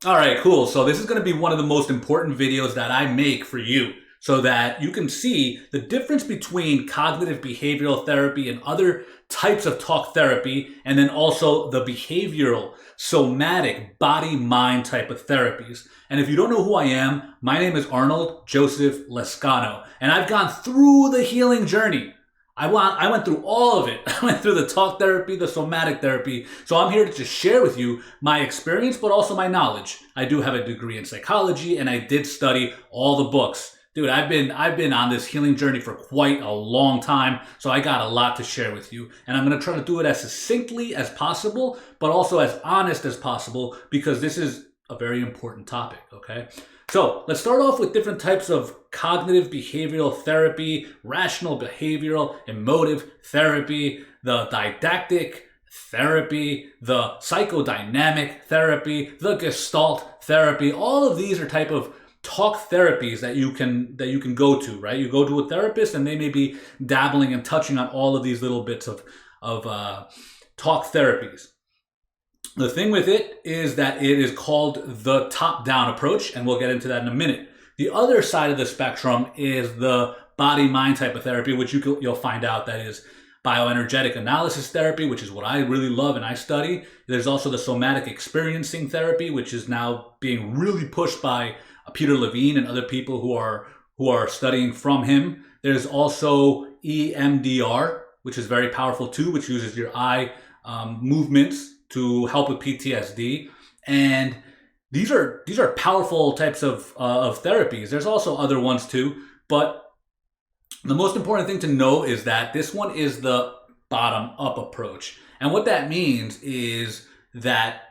All right, cool. So this is going to be one of the most important videos that I make for you so that you can see the difference between cognitive behavioral therapy and other types of talk therapy, and then also the behavioral, somatic, body-mind type of therapies. And if you don't know who I am, my name is Arnold Joseph Lescano, and I've gone through the healing journey. I went through all of it. I went through the talk therapy, the somatic therapy. So I'm here to just share with you my experience, but also my knowledge. I do have a degree in psychology, and I did study all the books. Dude, I've been on this healing journey for quite a long time, so I got a lot to share with you. And I'm going to try to do it as succinctly as possible, but also as honest as possible, because this is a very important topic, okay? So let's start off with different types of cognitive behavioral therapy, rational behavioral, emotive therapy, the didactic therapy, the psychodynamic therapy, the gestalt therapy. All of these are type of talk therapies that you can go to, right? You go to a therapist and they may be dabbling and touching on all of these little bits of talk therapies. The thing with it is that it is called the top-down approach, and we'll get into that in a minute. The other side of the spectrum is the body-mind type of therapy, which you'll find out that is bioenergetic analysis therapy, which is what I really love and I study. There's also the somatic experiencing therapy, which is now being really pushed by Peter Levine and other people who are studying from him. There's also EMDR, which is very powerful too, which uses your eye movements to help with PTSD. And these are powerful types of therapies. There's also other ones too, but the most important thing to know is that this one is the bottom-up approach. And what that means is that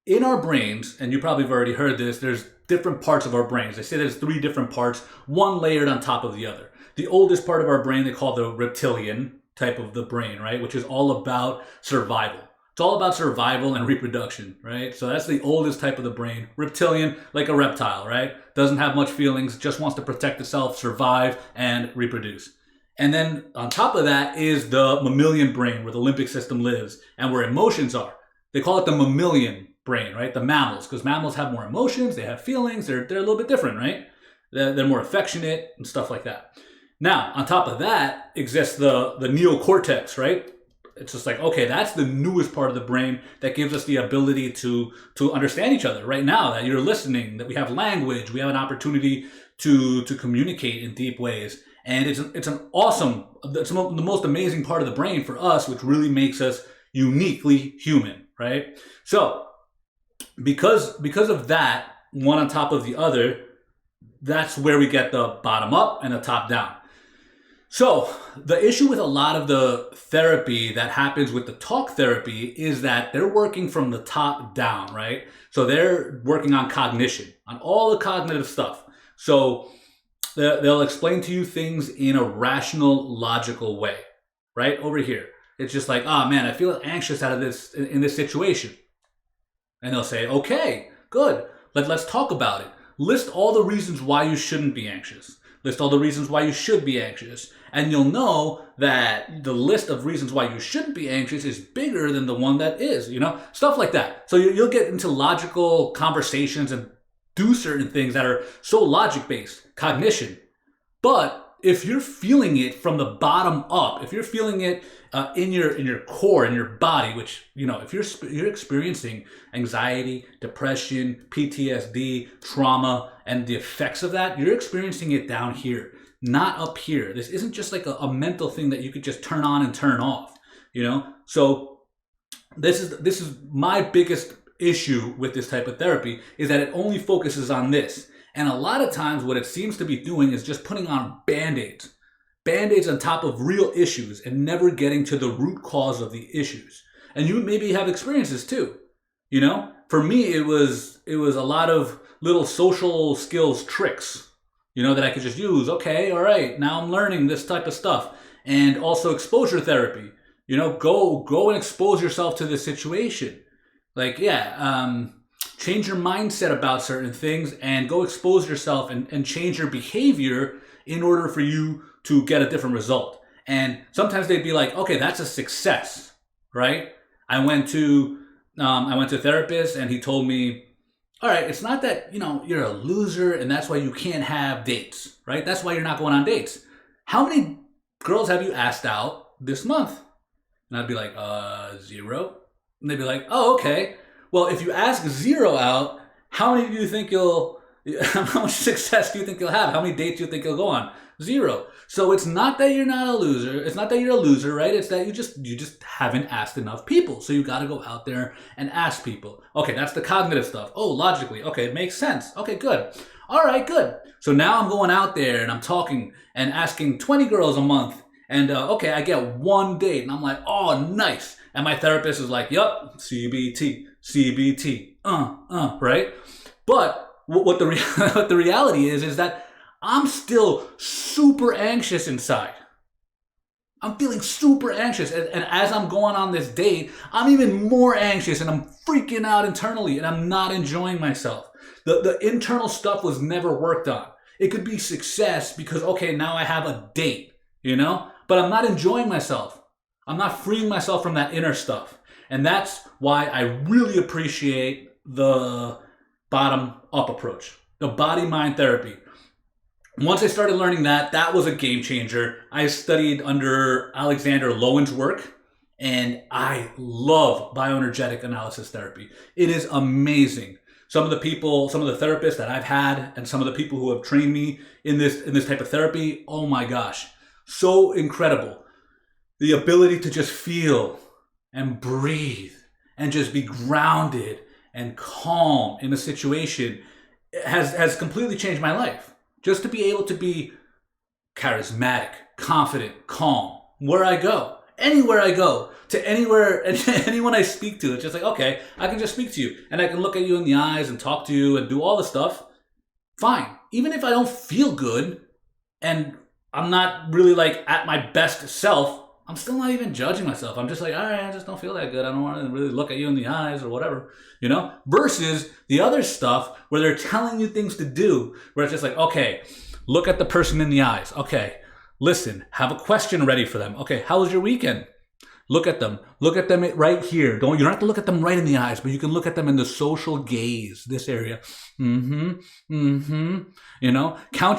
in our brains, and you probably have already heard this, there's different parts of our brains. They say there's 3 different parts, one layered on top of the other. The oldest part of our brain they call the reptilian type of the brain, right? Which is all about survival. It's all about survival and reproduction, right? So that's the oldest type of the brain. Reptilian, like a reptile, right? Doesn't have much feelings, just wants to protect itself, survive, and reproduce. And then on top of that is the mammalian brain, where the limbic system lives and where emotions are. They call it the mammalian brain, right? The mammals, because mammals have more emotions, they have feelings, they're a little bit different, right? They're more affectionate and stuff like that. Now, on top of that exists the neocortex, right? It's just like, okay, that's the newest part of the brain that gives us the ability to understand each other. Right now that you're listening, that we have language, we have an opportunity to communicate in deep ways. And it's the most amazing part of the brain for us, which really makes us uniquely human, right? So because of that, one on top of the other, that's where we get the bottom up and the top down. So the issue with a lot of the therapy that happens with the talk therapy is that they're working from the top down, right? So they're working on cognition, on all the cognitive stuff. So they'll explain to you things in a rational, logical way, right? Over here, it's just like, oh man, I feel anxious in this situation. And they'll say, okay, good. Let's talk about it. List all the reasons why you shouldn't be anxious. List all the reasons why you should be anxious. And you'll know that the list of reasons why you shouldn't be anxious is bigger than the one that is, stuff like that. So you'll get into logical conversations and do certain things that are so logic-based, cognition. But if you're feeling it from the bottom up, if you're feeling it in your core, in your body, which, if you're experiencing anxiety, depression, PTSD, trauma, and the effects of that, you're experiencing it down here, not up here. This isn't just like a mental thing that you could just turn on and turn off, So this is my biggest issue with this type of therapy, is that it only focuses on this. And a lot of times what it seems to be doing is just putting on band-aids. Band-aids on top of real issues and never getting to the root cause of the issues. And you maybe have experiences too. For me, it was a lot of little social skills tricks, that I could just use. Okay, all right, now I'm learning this type of stuff. And also exposure therapy. Go and expose yourself to the situation. Like, change your mindset about certain things and go expose yourself and change your behavior in order for you to get a different result. And sometimes they'd be like, okay, that's a success, right? I went to a therapist and he told me, all right, it's not that, you're a loser and that's why you can't have dates, right? That's why you're not going on dates. How many girls have you asked out this month? And I'd be like, 0. And they'd be like, oh, okay. Well, if you ask 0 out, how many do you think how much success do you think you'll have? How many dates do you think you'll go on? 0. So it's not that you're not a loser. It's not that you're a loser, right? It's that you just haven't asked enough people. So you got to go out there and ask people. Okay, that's the cognitive stuff. Oh, logically. Okay, it makes sense. Okay, good. All right, good. So now I'm going out there and I'm talking and asking 20 girls a month. And okay, I get 1 date. And I'm like, oh, nice. And my therapist is like, yup, CBT, CBT, right? But what the reality is that I'm still super anxious inside. I'm feeling super anxious. And as I'm going on this date, I'm even more anxious and I'm freaking out internally and I'm not enjoying myself. The internal stuff was never worked on. It could be success because, okay, now I have a date, but I'm not enjoying myself. I'm not freeing myself from that inner stuff. And that's why I really appreciate the bottom-up approach, the body-mind therapy. Once I started learning that was a game changer. I studied under Alexander Lowen's work, and I love bioenergetic analysis therapy. It is amazing. Some of the therapists that I've had, and some of the people who have trained me in this type of therapy, oh my gosh, so incredible. The ability to just feel and breathe and just be grounded and calm in a situation has completely changed my life. Just to be able to be charismatic, confident, calm, where I go, anywhere I go, to anywhere, anyone I speak to, it's just like, okay, I can just speak to you and I can look at you in the eyes and talk to you and do all the stuff. Fine. Even if I don't feel good and I'm not really like at my best self, I'm still not even judging myself. I'm just like, all right, I just don't feel that good. I don't want to really look at you in the eyes or whatever, versus the other stuff where they're telling you things to do, where it's just like, okay, look at the person in the eyes. Okay, listen, have a question ready for them. Okay, how was your weekend? Look at them right here. You don't have to look at them right in the eyes, but you can look at them in the social gaze, this area. Count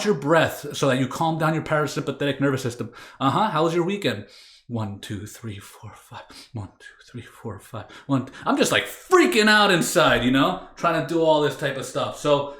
your breath so that you calm down your parasympathetic nervous system. How was your weekend? 1, 2, 3, 4, 5. 1, 2, 3, 4, 5. I'm just like freaking out inside, trying to do all this type of stuff. So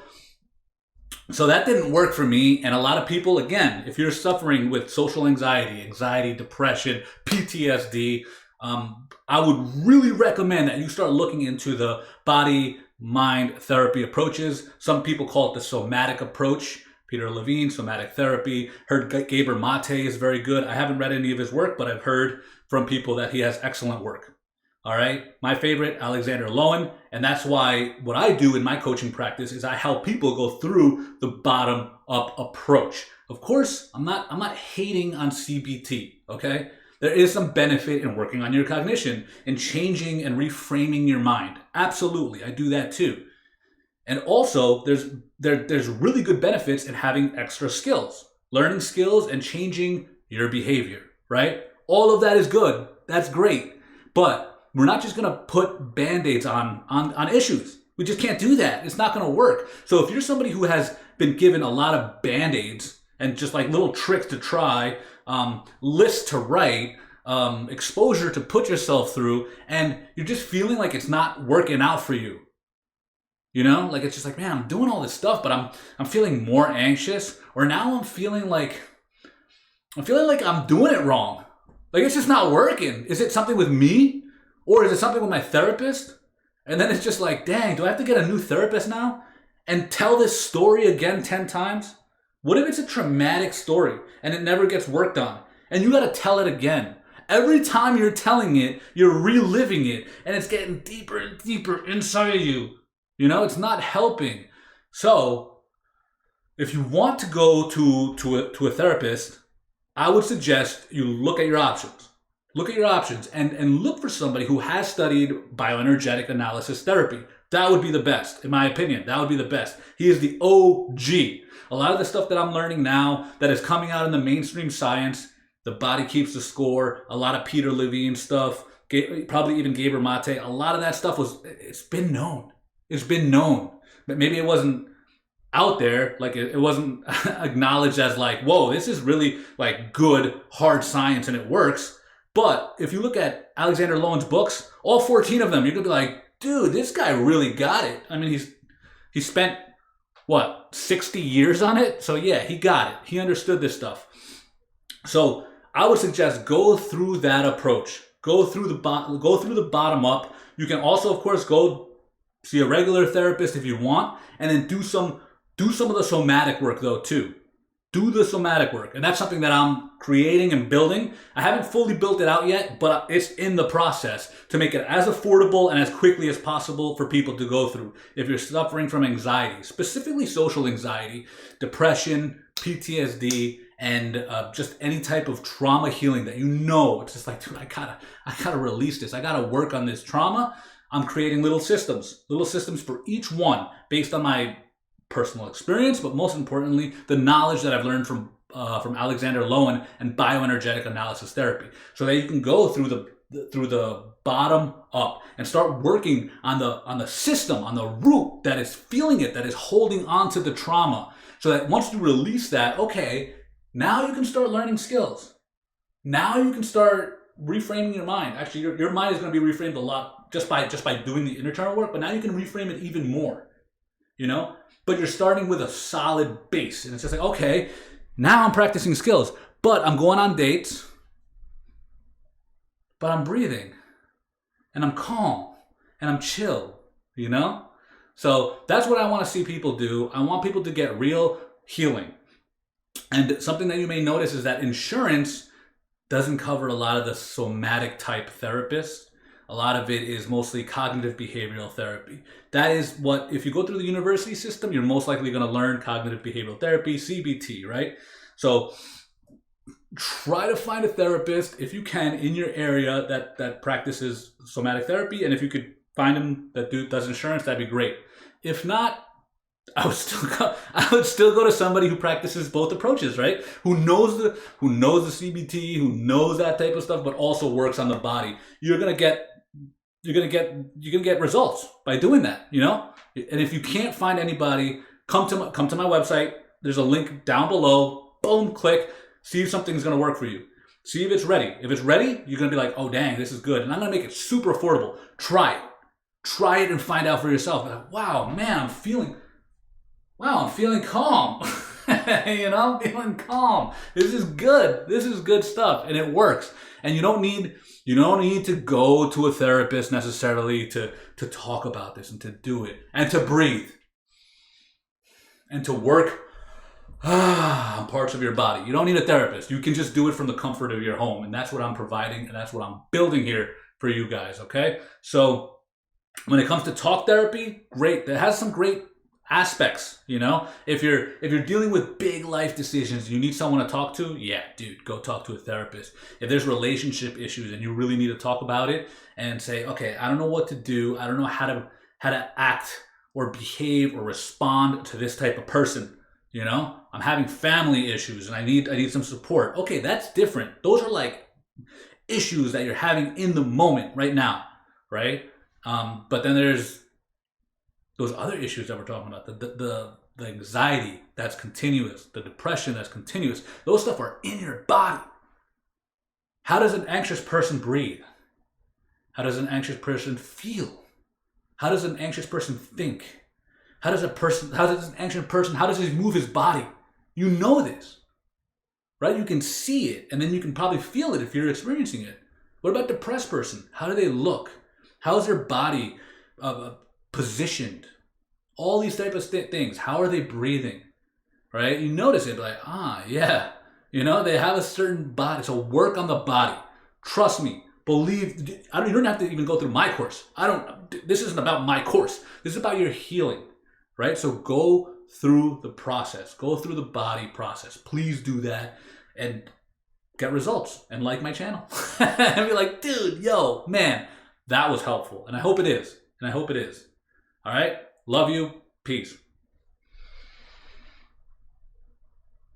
that didn't work for me. And a lot of people, again, if you're suffering with social anxiety, depression, PTSD, I would really recommend that you start looking into the body-mind therapy approaches. Some people call it the somatic approach. Peter Levine, somatic therapy. Heard Gabor Mate is very good. I haven't read any of his work, but I've heard from people that he has excellent work. All right. My favorite, Alexander Lowen. And that's why what I do in my coaching practice is I help people go through the bottom up approach. Of course, I'm not hating on CBT. Okay. There is some benefit in working on your cognition and changing and reframing your mind. Absolutely. I do that too. And also there's really good benefits in having extra skills, learning skills and changing your behavior, right? All of that is good. That's great. But we're not just going to put Band-Aids on issues. We just can't do that. It's not going to work. So if you're somebody who has been given a lot of Band-Aids and just like little tricks to try, lists to write, exposure to put yourself through, and you're just feeling like it's not working out for you. Like it's just like, man, I'm doing all this stuff, but I'm feeling more anxious, or now I'm feeling like I'm doing it wrong. Like it's just not working. Is it something with me? Or is it something with my therapist? And then it's just like, dang, do I have to get a new therapist now and tell this story again 10 times? What if it's a traumatic story and it never gets worked on and you got to tell it again? Every time you're telling it, you're reliving it and it's getting deeper and deeper inside of you. It's not helping. So if you want to go to a therapist, I would suggest you look at your options. Look at your options and look for somebody who has studied bioenergetic analysis therapy. That would be the best, in my opinion. That would be the best. He is the OG. A lot of the stuff that I'm learning now that is coming out in the mainstream science, the body keeps the score, a lot of Peter Levine stuff, probably even Gabor Mate, a lot of that stuff it's been known. It's been known. but maybe it wasn't out there, like it wasn't acknowledged as like, whoa, this is really like good hard science and it works. But if you look at Alexander Lowen's books, all 14 of them, you're gonna be like, dude, this guy really got it. I mean, he spent what, 60 years on it? So yeah, he got it. He understood this stuff. So I would suggest go through that approach. Go through the bottom up. You can also, of course, go see a regular therapist if you want, and then do some of the somatic work though too. Do the somatic work. And that's something that I'm creating and building. I haven't fully built it out yet, but it's in the process to make it as affordable and as quickly as possible for people to go through. If you're suffering from anxiety, specifically social anxiety, depression, PTSD, and just any type of trauma healing that it's just like, dude, I gotta release this. I gotta work on this trauma. I'm creating little systems for each one based on my personal experience, but most importantly, the knowledge that I've learned from Alexander Lowen and bioenergetic analysis therapy, so that you can go through the bottom up and start working on the system, on the root that is feeling it, that is holding on to the trauma, so that once you release that, okay, now you can start learning skills. Now you can start reframing your mind. Actually, your mind is going to be reframed a lot just by doing the internal work, but now you can reframe it even more, But you're starting with a solid base. And it's just like, okay, now I'm practicing skills, but I'm going on dates, but I'm breathing, and I'm calm, and I'm chill, So that's what I want to see people do. I want people to get real healing. And something that you may notice is that insurance doesn't cover a lot of the somatic type therapists. A lot of it is mostly cognitive behavioral therapy. That is what, if you go through the university system, you're most likely going to learn cognitive behavioral therapy, CBT, right? So try to find a therapist, if you can, in your area that practices somatic therapy. And if you could find them that does insurance, that'd be great. If not, I would still go to somebody who practices both approaches, right? Who knows the CBT, who knows that type of stuff, but also works on the body. You're gonna get results by doing that, And if you can't find anybody, come to my website. There's a link down below. Boom, click. See if something's gonna work for you. See if it's ready. If it's ready, you're gonna be like, oh dang, this is good, and I'm gonna make it super affordable. Try it and find out for yourself. Like, wow, man, I'm feeling calm. Feeling calm. This is good. This is good stuff, and it works. And you don't need to go to a therapist necessarily to talk about this and to do it and to breathe and to work on parts of your body. You don't need a therapist. You can just do it from the comfort of your home, and that's what I'm providing, and that's what I'm building here for you guys. Okay, so when it comes to talk therapy, great. That has some great aspects, if you're dealing with big life decisions, you need someone to talk to, yeah, dude, go talk to a therapist. If there's relationship issues and you really need to talk about it and say, okay, I don't know what to do, I don't know how to act or behave or respond to this type of person, I'm having family issues and I need some support. Okay, that's different. Those are like issues that you're having in the moment right now, right? But then there's those other issues that we're talking about, the anxiety that's continuous, the depression that's continuous. Those stuff are in your body. How does an anxious person breathe? How does an anxious person feel? How does an anxious person think? How does an anxious person move his body? You know this, right? You can see it, and then you can probably feel it if you're experiencing it. What about depressed person? How do they look? How is their body positioned? All these type of things. How are they breathing? Right? You notice it, like, yeah. They have a certain body. So work on the body. Trust me. Believe. You don't have to even go through my course. This isn't about my course. This is about your healing. Right? So go through the process. Go through the body process. Please do that and get results and like my channel. And be like, dude, yo, man, that was helpful. And I hope it is. All right? Love you. Peace.